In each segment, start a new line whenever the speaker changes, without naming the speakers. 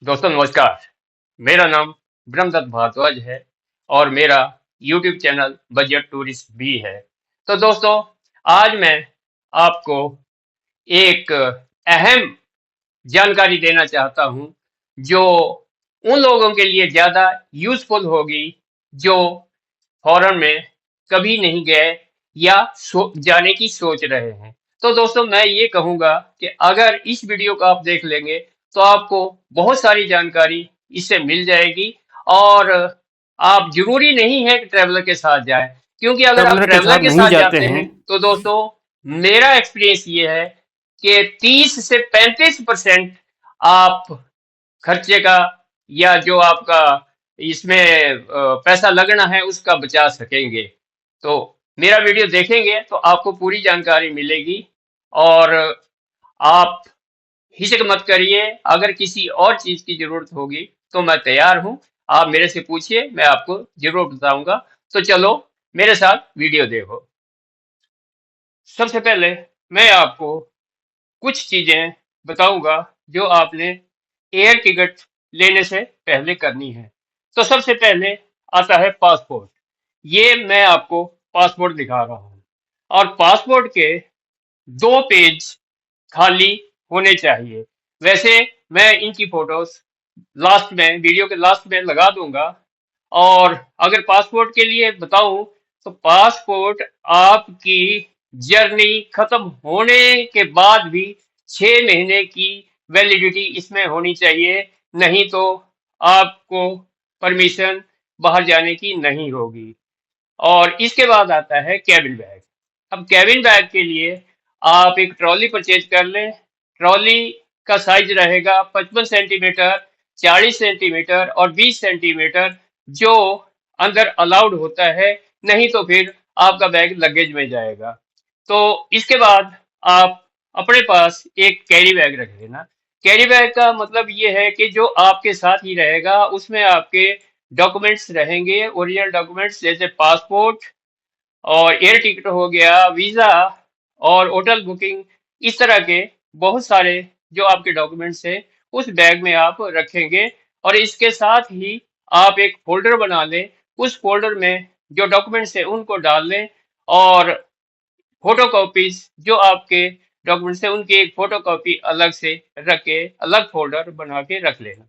दोस्तों नमस्कार। मेरा नाम ब्रह्मदत्त भारद्वाज है और मेरा यूट्यूब चैनल बजट टूरिस्ट भी है। तो दोस्तों, आज मैं आपको एक अहम जानकारी देना चाहता हूं जो उन लोगों के लिए ज़्यादा यूज़फुल होगी जो फॉरेन में कभी नहीं गए या जाने की सोच रहे हैं। तो दोस्तों, मैं ये कहूँगा कि अगर इस वीडियो को आप देख लेंगे तो आपको बहुत सारी जानकारी इससे मिल जाएगी। और आप ज़रूरी नहीं है कि ट्रैवलर के साथ जाएं, क्योंकि अगर आप
ट्रैवलर के
ट्रैवलर
साथ
के
नहीं
साथ
जाते
जाते
हैं।
हैं तो दोस्तों, मेरा एक्सपीरियंस ये है कि 30 से 35% आप खर्चे का या जो आपका इसमें पैसा लगना है उसका बचा सकेंगे। तो मेरा वीडियो देखेंगे तो आपको पूरी जानकारी मिलेगी। और आप हिचक मत करिए, अगर किसी और चीज की जरूरत होगी तो मैं तैयार हूं। आप मेरे से पूछिए, मैं आपको जरूर बताऊंगा। तो चलो मेरे साथ वीडियो देखो। सबसे पहले मैं आपको कुछ चीजें बताऊंगा जो आपने एयर टिकट लेने से पहले करनी है। तो सबसे पहले आता है पासपोर्ट। ये मैं आपको पासपोर्ट दिखा रहा हूँ। और पासपोर्ट के 2 पेज खाली होने चाहिए। वैसे मैं इनकी फोटोज लास्ट में, वीडियो के लास्ट में लगा दूंगा। और अगर पासपोर्ट के लिए बताऊं तो पासपोर्ट आपकी जर्नी खत्म होने के बाद भी 6 महीने की वैलिडिटी इसमें होनी चाहिए, नहीं तो आपको परमिशन बाहर जाने की नहीं होगी। और इसके बाद आता है कैबिन बैग। अब कैबिन बैग के लिए आप एक ट्रॉली परचेज कर लें। ट्रॉली का साइज रहेगा 55 सेंटीमीटर, 40 सेंटीमीटर और 20 सेंटीमीटर, जो अंदर अलाउड होता है। नहीं तो फिर आपका बैग लगेज में जाएगा। तो इसके बाद आप अपने पास एक कैरी बैग रख लेना। कैरी बैग का मतलब ये है कि जो आपके साथ ही रहेगा, उसमें आपके डॉक्यूमेंट्स रहेंगे, ओरिजिनल डॉक्यूमेंट्स जैसे पासपोर्ट और एयर टिकट हो गया, वीजा और होटल बुकिंग। इस तरह के बहुत सारे जो आपके डॉक्यूमेंट्स हैं उस बैग में आप रखेंगे। और इसके साथ ही आप एक फोल्डर बना लें। उस फोल्डर में जो डॉक्यूमेंट्स हैं उनको डाल लें। और फोटो कॉपीज जो आपके डॉक्यूमेंट्स हैं उनकी एक फोटो कॉपी अलग से रख के अलग फोल्डर बना के रख लेना।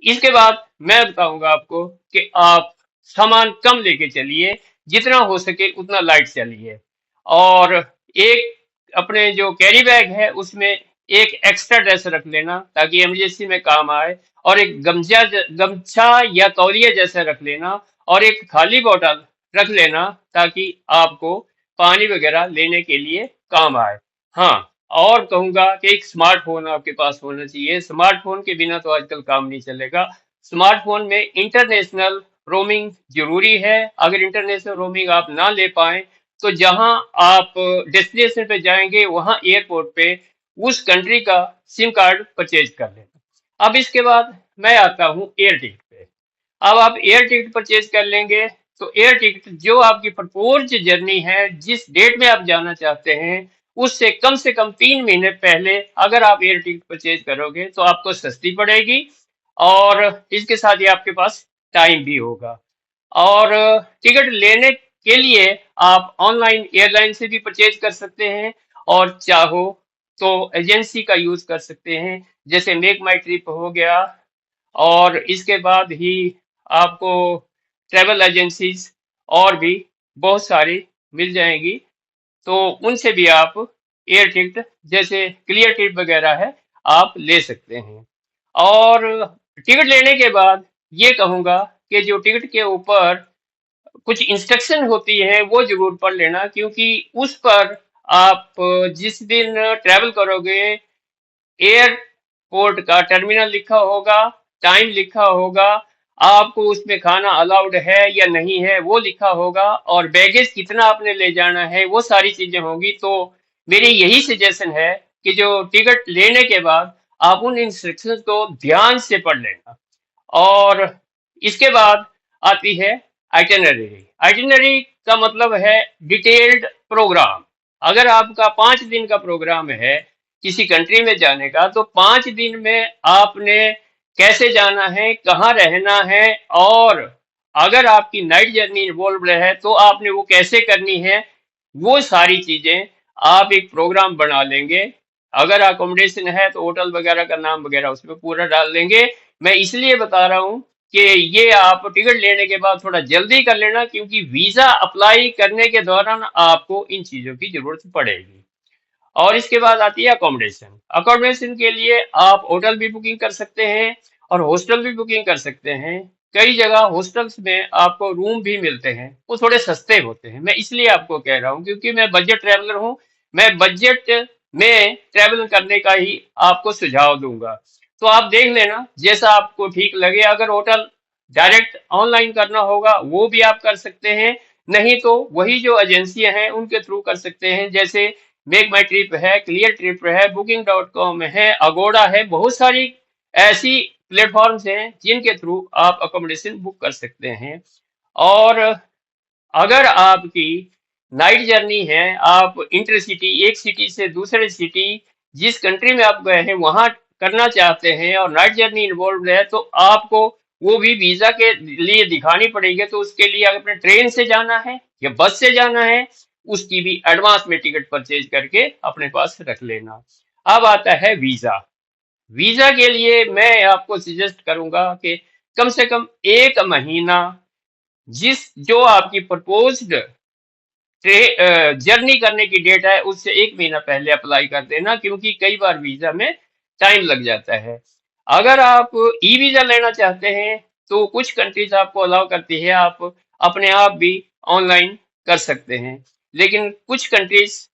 इसके बाद मैं बताऊंगा आपको कि आप सामान कम लेके चलिए, जितना हो सके उतना लाइट चलिए। और एक अपने जो कैरी बैग है उसमें एक एक्स्ट्रा ड्रेस रख लेना ताकि इमरजेंसी में काम आए। और एक गमछा या तौलिया जैसा रख लेना। और एक खाली बोतल रख लेना ताकि आपको पानी वगैरह लेने के लिए काम आए। हाँ, और कहूंगा कि एक स्मार्टफोन आपके पास होना चाहिए। स्मार्टफोन के बिना तो आजकल काम नहीं चलेगा। स्मार्टफोन में इंटरनेशनल रोमिंग जरूरी है। अगर इंटरनेशनल रोमिंग आप ना ले पाए तो जहां आप डेस्टिनेशन पे जाएंगे वहां एयरपोर्ट पे उस कंट्री का सिम कार्ड परचेज कर लेना। अब इसके बाद मैं आता हूँ एयर टिकट पे। अब आप एयर टिकट परचेज कर लेंगे तो एयर टिकट जो आपकी प्रपोज जर्नी है, जिस डेट में आप जाना चाहते हैं, उससे कम से कम 3 महीने पहले अगर आप एयर टिकट परचेज करोगे तो आपको सस्ती पड़ेगी। और इसके साथ ही आपके पास टाइम भी होगा। और टिकट लेने के लिए आप ऑनलाइन एयरलाइन से भी परचेज कर सकते हैं, और चाहो तो एजेंसी का यूज कर सकते हैं, जैसे मेक माई ट्रिप हो गया। और इसके बाद ही आपको ट्रैवल एजेंसीज और भी बहुत सारी मिल जाएंगी। तो उनसे भी आप एयर टिकट जैसे क्लियर टिकट वगैरह है आप ले सकते हैं। और टिकट लेने के बाद ये कहूंगा कि जो टिकट के ऊपर कुछ इंस्ट्रक्शन होती है वो जरूर पढ़ लेना, क्योंकि उस पर आप जिस दिन ट्रैवल करोगे एयरपोर्ट का टर्मिनल लिखा होगा, टाइम लिखा होगा, आपको उसमें खाना अलाउड है या नहीं है वो लिखा होगा, और बैगेज कितना आपने ले जाना है वो सारी चीजें होंगी। तो मेरी यही सजेशन है कि जो टिकट लेने के बाद आप उन इंस्ट्रक्शन को ध्यान से पढ़ लेना। और इसके बाद आती है आइटिनरी। आइटिनरी का मतलब है डिटेल्ड प्रोग्राम। अगर आपका 5 दिन का प्रोग्राम है किसी कंट्री में जाने का, तो 5 दिन में आपने कैसे जाना है, कहाँ रहना है, और अगर आपकी नाइट जर्नी इन्वॉल्व है तो आपने वो कैसे करनी है, वो सारी चीजें आप एक प्रोग्राम बना लेंगे। अगर अकोमोडेशन है तो होटल वगैरह का नाम वगैरह उसमें पूरा डाल देंगे। मैं इसलिए बता रहा हूँ कि ये आप टिकट लेने के बाद थोड़ा जल्दी कर लेना, क्योंकि वीजा अप्लाई करने के दौरान आपको इन चीजों की जरूरत पड़ेगी। और इसके बाद आती है अकोमोडेशन। अकोमोडेशन के लिए आप होटल भी बुकिंग कर सकते हैं और हॉस्टल भी बुकिंग कर सकते हैं। कई जगह हॉस्टल्स में आपको रूम भी मिलते हैं, वो थोड़े सस्ते होते हैं। मैं इसलिए आपको कह रहा हूँ क्योंकि मैं बजट ट्रैवलर हूँ। मैं बजट में ट्रैवल करने का ही आपको सुझाव दूंगा। तो आप देख लेना जैसा आपको ठीक लगे। अगर होटल डायरेक्ट ऑनलाइन करना होगा वो भी आप कर सकते हैं, नहीं तो वही जो एजेंसियां हैं उनके थ्रू कर सकते हैं। जैसे मेक माई ट्रिप है, क्लियर ट्रिप है, Booking.com है, अगोड़ा है, बहुत सारी ऐसी प्लेटफॉर्म्स हैं जिनके थ्रू आप अकोमोडेशन बुक कर सकते हैं। और अगर आपकी नाइट जर्नी है, आप इंटरसिटी एक सिटी से दूसरे सिटी, जिस कंट्री में आप गए हैं वहां करना चाहते हैं और नाइट जर्नी इन्वॉल्व है, तो आपको वो भी वीजा के लिए दिखानी पड़ेगी। तो उसके लिए अगर अपने ट्रेन से जाना है या बस से जाना है, उसकी भी एडवांस में टिकट परचेज करके अपने पास रख लेना। अब आता है वीजा। वीजा के लिए मैं आपको सजेस्ट करूंगा कि कम से कम 1 महीना, जिस जो आपकी प्रपोज्ड जर्नी करने की डेट है उससे 1 महीना पहले अप्लाई कर देना, क्योंकि कई बार वीजा में टाइम लग जाता है। अगर आप ई वीजा लेना चाहते हैं तो कुछ कंट्रीज आपको अलाउ करती है, आप अपने आप भी ऑनलाइन कर सकते हैं, लेकिन कुछ कंट्रीज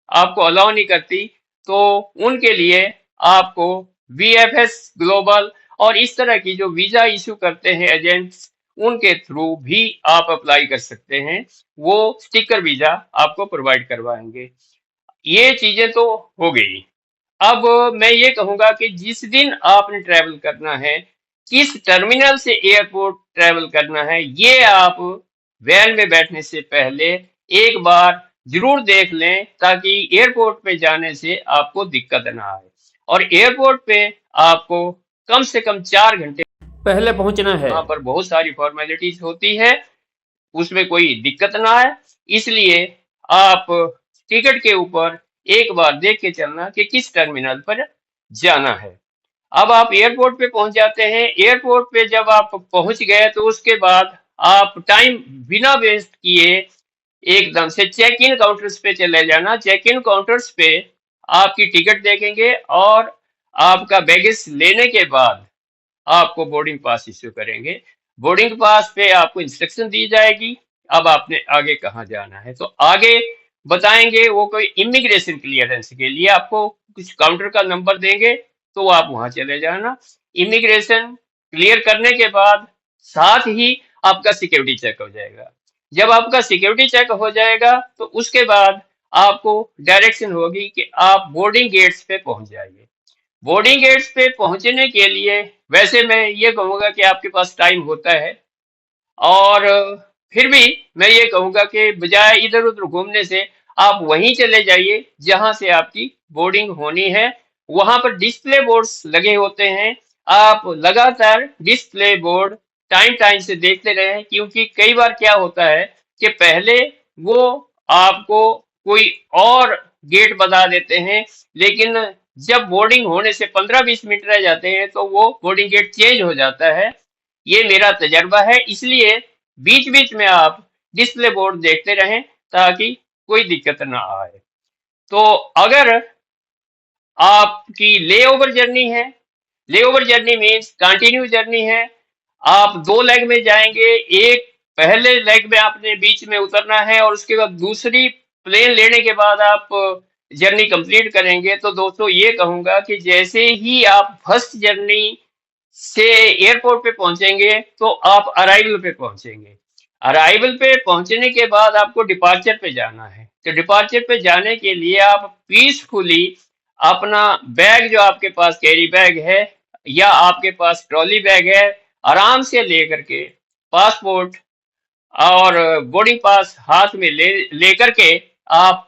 आपको अलाउ नहीं करती। तो उनके लिए आपको वीएफएस ग्लोबल और इस तरह की जो वीजा इशू करते हैं एजेंट्स, उनके थ्रू भी आप अप्लाई कर सकते हैं। वो स्टिकर वीजा आपको प्रोवाइड करवाएंगे। ये चीजें तो हो गई। अब मैं ये कहूंगा कि जिस दिन आपने ट्रैवल करना है, किस टर्मिनल से एयरपोर्ट ट्रैवल करना है, ये आप वैन में बैठने से पहले एक बार जरूर देख लें, ताकि एयरपोर्ट पे जाने से आपको दिक्कत ना आए। और एयरपोर्ट पे आपको कम से कम 4 घंटे पहले पहुंचना है। वहां पर बहुत सारी फॉर्मेलिटीज होती है, उसमें कोई दिक्कत ना आए। इसलिए आप टिकट के ऊपर एक बार देख के चलना कि किस टर्मिनल पर जाना है। अब आप एयरपोर्ट पे पहुंच जाते हैं। एयरपोर्ट पे जब आप पहुंच गए तो उसके बाद आप टाइम बिना वेस्ट किए एकदम से चेक इन काउंटर्स पे चले जाना। चेक इन काउंटर्स पे आपकी टिकट देखेंगे और आपका बैगेज लेने के बाद आपको बोर्डिंग पास इश्यू करेंगे। बोर्डिंग पास पे आपको इंस्ट्रक्शन दी जाएगी, अब आपने आगे कहाँ जाना है। तो आगे बताएंगे वो, कोई इमिग्रेशन क्लियरेंस के लिए आपको कुछ काउंटर का नंबर देंगे, तो आप वहां चले जाना। इमिग्रेशन क्लियर करने के बाद साथ ही आपका सिक्योरिटी चेक हो जाएगा। जब आपका सिक्योरिटी चेक हो जाएगा तो उसके बाद आपको डायरेक्शन होगी कि आप बोर्डिंग गेट्स पे पहुंच जाइए। बोर्डिंग गेट्स पे पहुंचने के लिए वैसे मैं ये कहूंगा कि आपके पास टाइम होता है, और फिर भी मैं ये कहूंगा कि बजाय इधर उधर घूमने से आप वहीं चले जाइए जहां से आपकी बोर्डिंग होनी है। वहां पर डिस्प्ले बोर्ड्स लगे होते हैं, आप लगातार डिस्प्ले बोर्ड टाइम टाइम से देखते रहें, क्योंकि कई बार क्या होता है कि पहले वो आपको कोई और गेट बता देते हैं, लेकिन जब बोर्डिंग होने से 15-20 मिनट रह जाते हैं तो वो बोर्डिंग गेट चेंज हो जाता है। ये मेरा तजर्बा है, इसलिए बीच बीच में आप डिस्प्ले बोर्ड देखते रहें ताकि कोई दिक्कत ना आए। तो अगर आपकी लेओवर जर्नी है, layover journey means continue journey है। आप 2 लेग में जाएंगे, एक पहले लेग में आपने बीच में उतरना है और उसके बाद दूसरी प्लेन लेने के बाद आप जर्नी कंप्लीट करेंगे। तो दोस्तों ये कहूंगा कि जैसे ही आप फर्स्ट जर्नी से एयरपोर्ट पे पहुंचेंगे तो आप अराइवल पे पहुंचेंगे। अराइवल पे पहुंचने के बाद आपको डिपार्चर पे जाना है। तो डिपार्चर पे जाने के लिए आप पीसफुली अपना बैग, जो आपके पास कैरी बैग है या आपके पास ट्रॉली बैग है, आराम से लेकर के पासपोर्ट और बोर्डिंग पास हाथ में ले लेकर के आप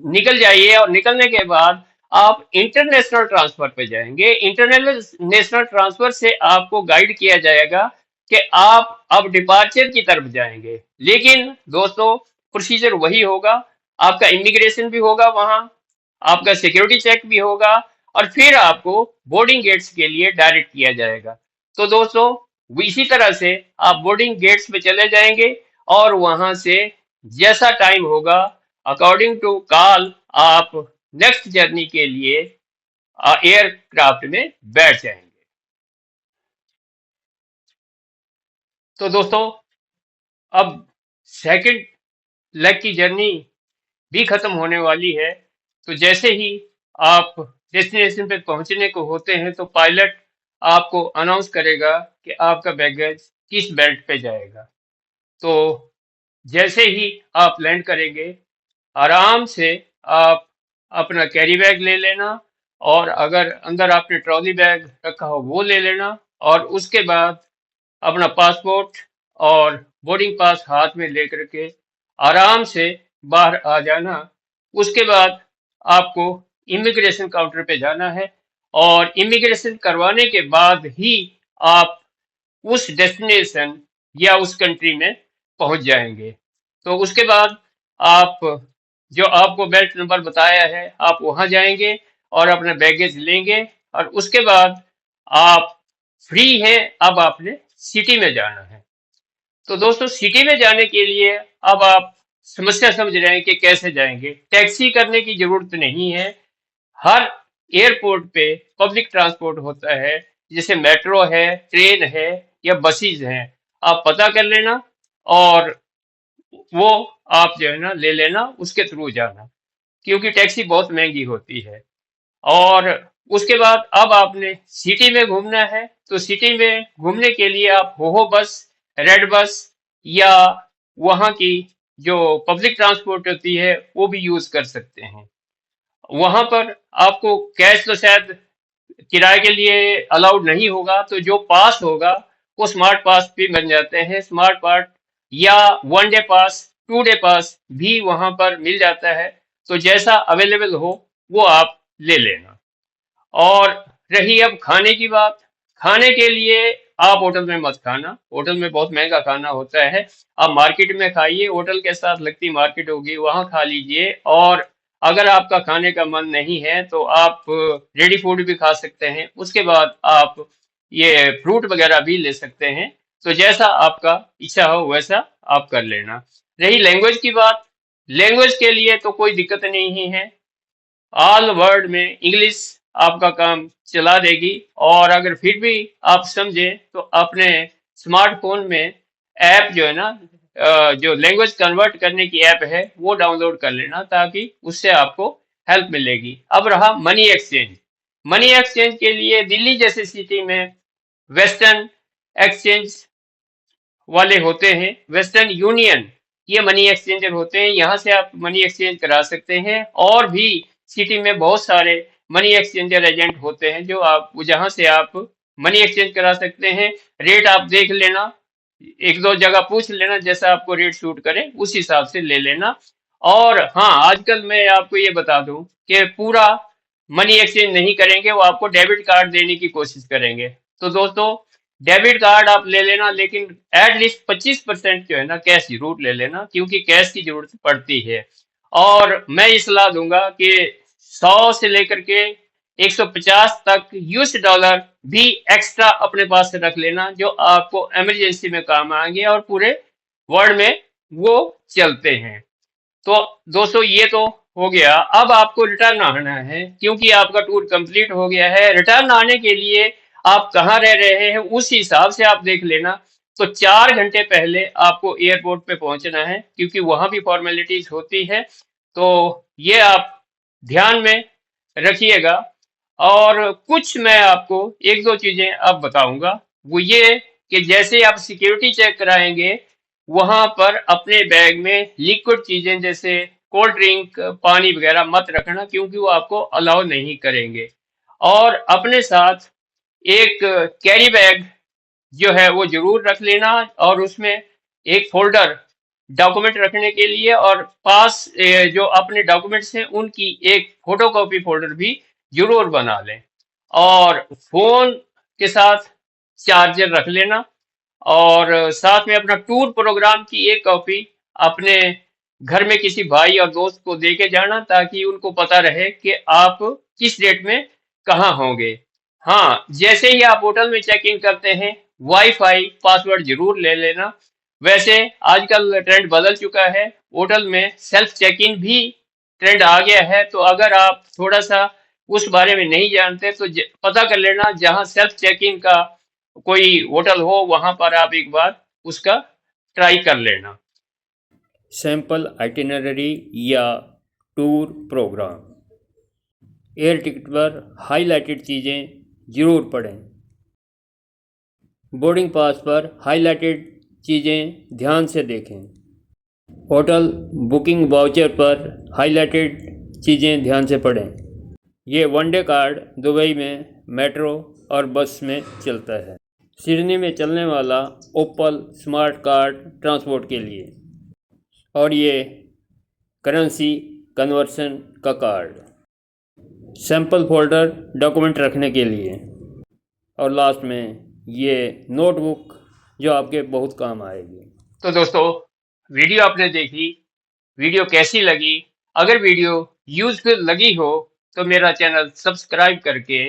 निकल जाइए। और निकलने के बाद आप इंटरनेशनल ट्रांसफर पे जाएंगे। इंटरनेशनल ट्रांसफर से आपको गाइड किया जाएगा कि आप अब डिपार्चर की तरफ जाएंगे। लेकिन दोस्तों, प्रोसीजर वही होगा। आपका इमिग्रेशन भी होगा वहां, आपका सिक्योरिटी चेक भी होगा, और फिर आपको बोर्डिंग गेट्स के लिए डायरेक्ट किया जाएगा। तो दोस्तों, इसी तरह से आप बोर्डिंग गेट्स पे चले जाएंगे, और वहां से जैसा टाइम होगा, अकॉर्डिंग टू कॉल, आप नेक्स्ट जर्नी के लिए एयरक्राफ्ट में बैठ जाएंगे। तो दोस्तों, अब सेकंड लेग की जर्नी भी खत्म होने वाली है। तो जैसे ही आप डेस्टिनेशन पे पहुंचने को होते हैं, तो पायलट आपको अनाउंस करेगा कि आपका बैगेज किस बेल्ट पे जाएगा। तो जैसे ही आप लैंड करेंगे, आराम से आप अपना कैरी बैग ले लेना, और अगर अंदर आपने ट्रॉली बैग रखा हो वो ले लेना, और उसके बाद अपना पासपोर्ट और बोर्डिंग पास हाथ में लेकर के आराम से बाहर आ जाना। उसके बाद आपको इमिग्रेशन काउंटर पे जाना है, और इमिग्रेशन करवाने के बाद ही आप उस डेस्टिनेशन या उस कंट्री में पहुंच जाएंगे। तो उसके बाद आप जो आपको बेल्ट नंबर बताया है, आप वहां जाएंगे और अपना बैगेज लेंगे, और उसके बाद आप फ्री हैं। अब आपने सिटी में जाना है। तो दोस्तों, सिटी में जाने के लिए अब आप समस्या समझ रहे हैं कि कैसे जाएंगे। टैक्सी करने की जरूरत नहीं है। हर एयरपोर्ट पे पब्लिक ट्रांसपोर्ट होता है, जैसे मेट्रो है, ट्रेन है, या बसेज हैं। आप पता कर लेना, और वो आप जो है ना ले लेना, उसके थ्रू जाना, क्योंकि टैक्सी बहुत महंगी होती है। और उसके बाद अब आपने सिटी में घूमना है। तो सिटी में घूमने के लिए आप हो बस, रेड बस, या वहाँ की जो पब्लिक ट्रांसपोर्ट होती है वो भी यूज कर सकते हैं। वहां पर आपको कैश तो शायद किराए के लिए अलाउड नहीं होगा, तो जो पास होगा वो स्मार्ट पास भी बन जाते हैं। स्मार्ट पास या one day pass, two day pass भी वहां पर मिल जाता है। तो जैसा अवेलेबल हो वो आप ले लेना। और रही अब खाने की बात, खाने के लिए आप होटल में मत खाना। होटल में बहुत महंगा खाना होता है। आप मार्केट में खाइए, होटल के साथ लगती मार्केट होगी वहां खा लीजिए। और अगर आपका खाने का मन नहीं है तो आप रेडी फूड भी खा सकते हैं। उसके बाद आप ये फ्रूट वगैरह भी ले सकते हैं। तो जैसा आपका इच्छा हो वैसा आप कर लेना। रही लैंग्वेज की बात, लैंग्वेज के लिए तो कोई दिक्कत नहीं है। ऑल वर्ल्ड में इंग्लिश आपका काम चला देगी। और अगर फिर भी आप समझे तो अपने स्मार्टफोन में ऐप जो है ना, जो लैंग्वेज कन्वर्ट करने की ऐप है वो डाउनलोड कर लेना, ताकि उससे आपको हेल्प मिलेगी। अब रहा मनी एक्सचेंज। मनी एक्सचेंज के लिए दिल्ली जैसे सिटी में वेस्टर्न एक्सचेंज वाले होते हैं। वेस्टर्न यूनियन, ये मनी एक्सचेंजर होते हैं। यहाँ से आप मनी एक्सचेंज करा सकते हैं। और भी सिटी में बहुत सारे मनी एक्सचेंजर एजेंट होते हैं, जो आप जहाँ से आप मनी एक्सचेंज करा सकते हैं। रेट आप देख लेना, एक दो जगह पूछ लेना, जैसा आपको रेट सूट करे उस हिसाब से ले लेना। और हाँ, आजकल मैं आपको ये बता दूं कि पूरा मनी एक्सचेंज नहीं करेंगे, वो आपको डेबिट कार्ड देने की कोशिश करेंगे। तो दोस्तों, डेबिट कार्ड आप ले लेना, लेकिन एटलीस्ट 25% जो है ना कैश जरूर ले लेना, क्योंकि कैश की जरूरत पड़ती है। और मैं ये सलाह दूंगा कि 100 से लेकर के 150 तक यूएस डॉलर भी एक्स्ट्रा अपने पास से रख लेना, जो आपको इमरजेंसी में काम आएंगे, और पूरे वर्ल्ड में वो चलते हैं। तो दोस्तों, ये तो हो गया। अब आपको रिटर्न आना है, क्योंकि आपका टूर कंप्लीट हो गया है। रिटर्न आने के लिए आप कहाँ रह रहे हैं उस हिसाब से आप देख लेना। तो 4 घंटे पहले आपको एयरपोर्ट पे पहुंचना है, क्योंकि वहां भी फॉर्मेलिटीज होती है। तो ये आप ध्यान में रखिएगा। और कुछ मैं आपको एक दो चीजें अब बताऊंगा, वो ये कि जैसे आप सिक्योरिटी चेक कराएंगे, वहां पर अपने बैग में लिक्विड चीजें जैसे कोल्ड ड्रिंक, पानी वगैरह मत रखना, क्योंकि वो आपको अलाउ नहीं करेंगे। और अपने साथ एक कैरी बैग जो है वो जरूर रख लेना, और उसमें एक फोल्डर डॉक्यूमेंट रखने के लिए, और पास जो अपने डॉक्यूमेंट्स हैं उनकी एक फोटोकॉपी फोल्डर भी जरूर बना लें। और फोन के साथ चार्जर रख लेना, और साथ में अपना टूर प्रोग्राम की एक कॉपी अपने घर में किसी भाई और दोस्त को दे के जाना, ताकि उनको पता रहे कि आप किस डेट में कहाँ होंगे। हाँ, जैसे ही आप होटल में चेक इन करते हैं, वाईफाई पासवर्ड जरूर ले लेना। वैसे आजकल ट्रेंड बदल चुका है, होटल में सेल्फ चेक इन भी ट्रेंड आ गया है। तो अगर आप थोड़ा सा उस बारे में नहीं जानते तो पता कर लेना, जहां सेल्फ चेक इन का कोई होटल हो वहां पर आप एक बार उसका ट्राई कर लेना।
सैंपल आइटिनरी या टूर प्रोग्राम। एयर टिकट पर हाईलाइटेड चीज़ें ज़रूर पढ़ें। बोर्डिंग पास पर हाईलाइटेड चीज़ें ध्यान से देखें। होटल बुकिंग वाउचर पर हाईलाइटेड चीज़ें ध्यान से पढ़ें। ये वनडे कार्ड दुबई में मेट्रो और बस में चलता है। सिडनी में चलने वाला ओपल स्मार्ट कार्ड ट्रांसपोर्ट के लिए, और ये करेंसी कन्वर्सन का कार्ड। सैंपल फोल्डर डॉक्यूमेंट रखने के लिए, और लास्ट में ये नोटबुक जो आपके बहुत काम आएगी।
तो दोस्तों, वीडियो आपने देखी, वीडियो कैसी लगी? अगर वीडियो यूजफुल लगी हो तो मेरा चैनल सब्सक्राइब करके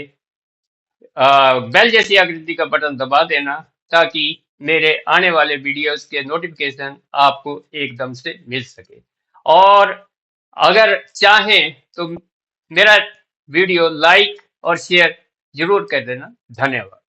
बेल जैसी आकृति का बटन दबा देना, ताकि मेरे आने वाले वीडियोस के नोटिफिकेशन आपको एकदम से मिल सके। और अगर चाहें तो मेरा वीडियो लाइक और शेयर जरूर कर देना। धन्यवाद।